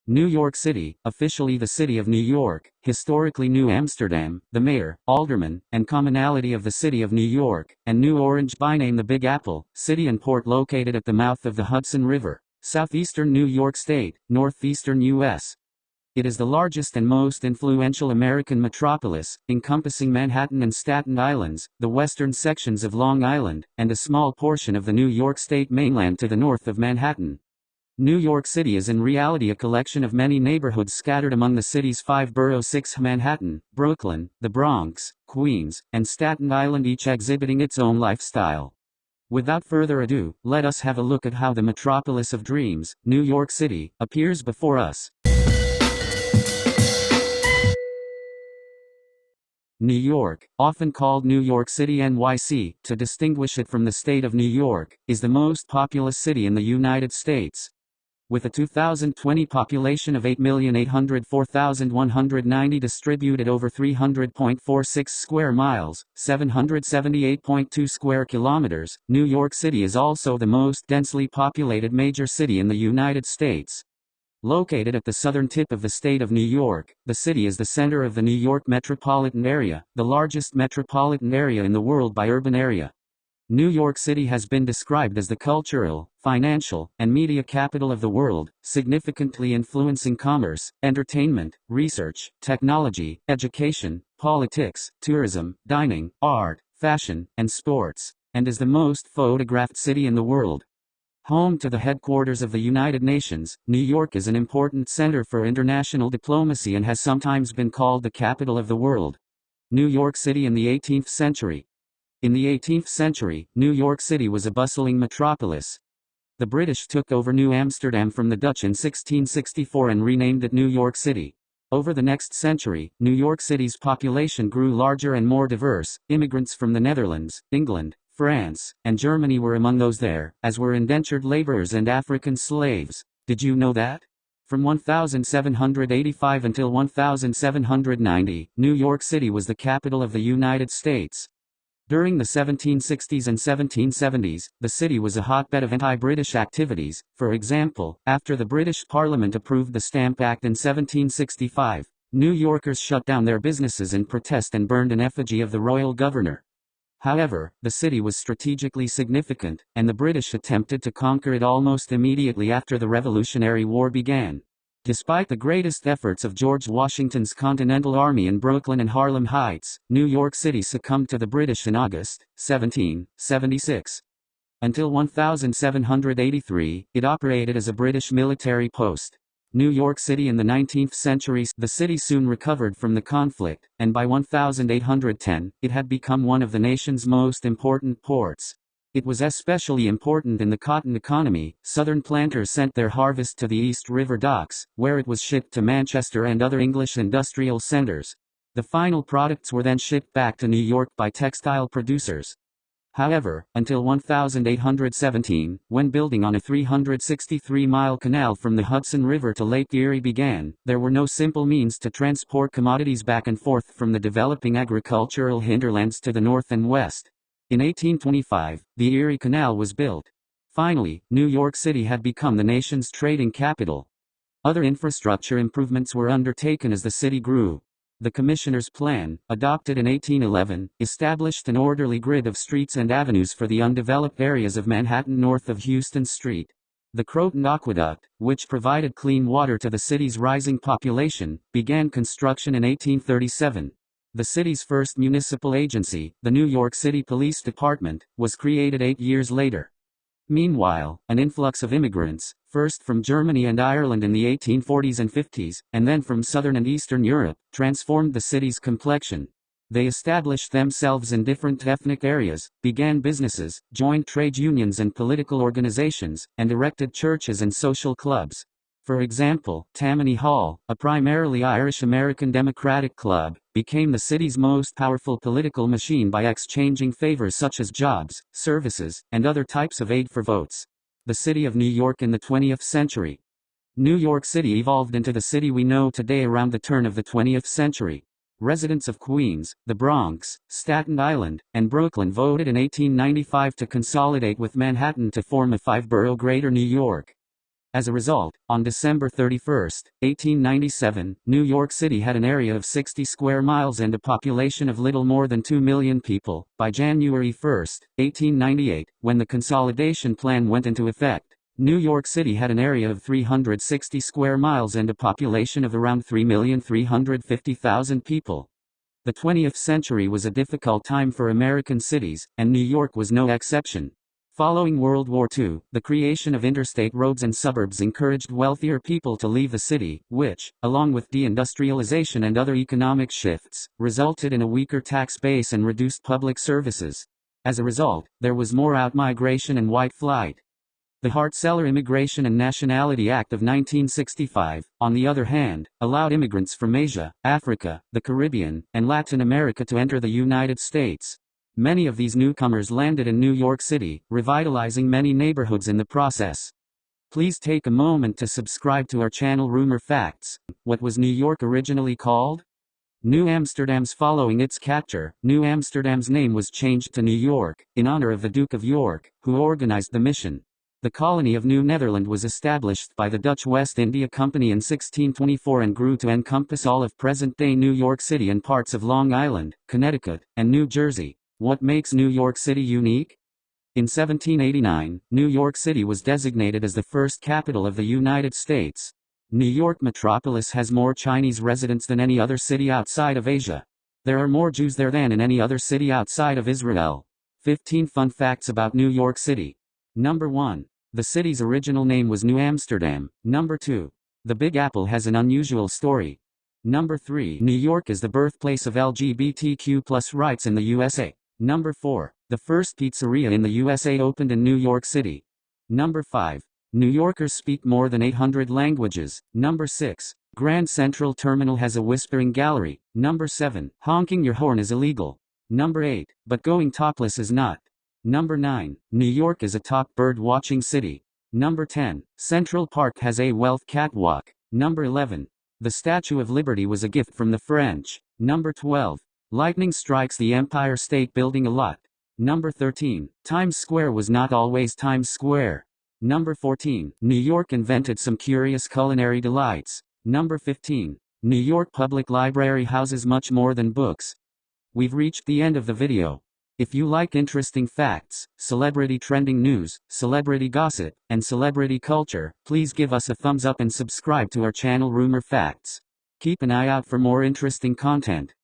New York City, officially the City of New York, historically New Amsterdam, the mayor, alderman, and commonality of the City of New York, and New Orange by name the Big Apple, city and port located at the mouth of the Hudson River, southeastern New York State, northeastern U.S. It is the largest and most influential American metropolis, encompassing Manhattan and Staten Islands, the western sections of Long Island, and a small portion of the New York State mainland to the north of Manhattan. New York City is in reality a collection of many neighborhoods scattered among the city's five boroughs: Manhattan, Brooklyn, the Bronx, Queens, and Staten Island, each exhibiting its own lifestyle. Without further ado, let us have a look at how the metropolis of dreams, New York City, appears before us. New York, often called New York City NYC, to distinguish it from the state of New York, is the most populous city in the United States. With a 2020 population of 8,804,190 distributed over 300.46 square miles, 778.2 square kilometers, New York City is also the most densely populated major city in the United States. Located at the southern tip of the state of New York, the city is the center of the New York metropolitan area, the largest metropolitan area in the world by urban area. New York City has been described as the cultural, financial, and media capital of the world, significantly influencing commerce, entertainment, research, technology, education, politics, tourism, dining, art, fashion, and sports, and is the most photographed city in the world. Home to the headquarters of the United Nations, New York is an important center for international diplomacy and has sometimes been called the capital of the world. New York City in the 18th century. In the 18th century, New York City was a bustling metropolis. The British took over New Amsterdam from the Dutch in 1664 and renamed it New York City. Over the next century, New York City's population grew larger and more diverse. Immigrants from the Netherlands, England, France, and Germany were among those there, as were indentured laborers and African slaves. Did you know that? From 1785 until 1790, New York City was the capital of the United States. During the 1760s and 1770s, the city was a hotbed of anti-British activities. For example, after the British Parliament approved the Stamp Act in 1765, New Yorkers shut down their businesses in protest and burned an effigy of the royal governor. However, the city was strategically significant, and the British attempted to conquer it almost immediately after the Revolutionary War began. Despite the greatest efforts of George Washington's Continental Army in Brooklyn and Harlem Heights, New York City succumbed to the British in August 1776. Until 1783, it operated as a British military post. New York City in the 19th century, the city soon recovered from the conflict, and by 1810, it had become one of the nation's most important ports. It was especially important in the cotton economy. Southern planters sent their harvest to the East River docks, where it was shipped to Manchester and other English industrial centers. The final products were then shipped back to New York by textile producers. However, until 1817, when building on a 363-mile canal from the Hudson River to Lake Erie began, there were no simple means to transport commodities back and forth from the developing agricultural hinterlands to the north and west. In 1825, the Erie Canal was built. Finally, New York City had become the nation's trading capital. Other infrastructure improvements were undertaken as the city grew. The Commissioner's Plan, adopted in 1811, established an orderly grid of streets and avenues for the undeveloped areas of Manhattan north of Houston Street. The Croton Aqueduct, which provided clean water to the city's rising population, began construction in 1837. The city's first municipal agency, the New York City Police Department, was created 8 years later. Meanwhile, an influx of immigrants, first from Germany and Ireland in the 1840s and 50s, and then from Southern and Eastern Europe, transformed the city's complexion. They established themselves in different ethnic areas, began businesses, joined trade unions and political organizations, and erected churches and social clubs. For example, Tammany Hall, a primarily Irish-American Democratic club, became the city's most powerful political machine by exchanging favors such as jobs, services, and other types of aid for votes. The city of New York in the 20th century. New York City evolved into the city we know today around the turn of the 20th century. Residents of Queens, the Bronx, Staten Island, and Brooklyn voted in 1895 to consolidate with Manhattan to form a five-borough Greater New York. As a result, on December 31, 1897, New York City had an area of 60 square miles and a population of little more than 2 million people. By January 1, 1898, when the consolidation plan went into effect, New York City had an area of 360 square miles and a population of around 3,350,000 people. The 20th century was a difficult time for American cities, and New York was no exception. Following World War II, the creation of interstate roads and suburbs encouraged wealthier people to leave the city, which, along with deindustrialization and other economic shifts, resulted in a weaker tax base and reduced public services. As a result, there was more outmigration and white flight. The Hart-Celler Immigration and Nationality Act of 1965, on the other hand, allowed immigrants from Asia, Africa, the Caribbean, and Latin America to enter the United States. Many of these newcomers landed in New York City, revitalizing many neighborhoods in the process. Please take a moment to subscribe to our channel Rumor Facts. What was New York originally called? New Amsterdam's following its capture, New Amsterdam's name was changed to New York, in honor of the Duke of York, who organized the mission. The colony of New Netherland was established by the Dutch West India Company in 1624 and grew to encompass all of present-day New York City and parts of Long Island, Connecticut, and New Jersey. What makes New York City unique? In 1789, New York City was designated as the first capital of the United States. New York metropolis has more Chinese residents than any other city outside of Asia. There are more Jews there than in any other city outside of Israel. 15 fun facts about New York City. Number 1. The city's original name was New Amsterdam. Number 2. The Big Apple has an unusual story. Number 3. New York is the birthplace of LGBTQ+ rights in the USA. Number 4. The first pizzeria in the USA opened in New York City. Number 5. New Yorkers speak more than 800 languages. Number 6. Grand Central Terminal has a whispering gallery. Number 7. Honking your horn is illegal. Number 8. But going topless is not. Number 9. New York is a top bird-watching city. Number 10. Central Park has a wealth catwalk. Number 11. The Statue of Liberty was a gift from the French. Number 12. Lightning strikes the Empire State Building a lot. Number 13. Times Square was not always Times Square. Number 14. New York invented some curious culinary delights. Number 15. New York Public Library houses much more than books. We've reached the end of the video. If you like interesting facts, celebrity trending news, celebrity gossip, and celebrity culture, please give us a thumbs up and subscribe to our channel Rumor Facts. Keep an eye out for more interesting content.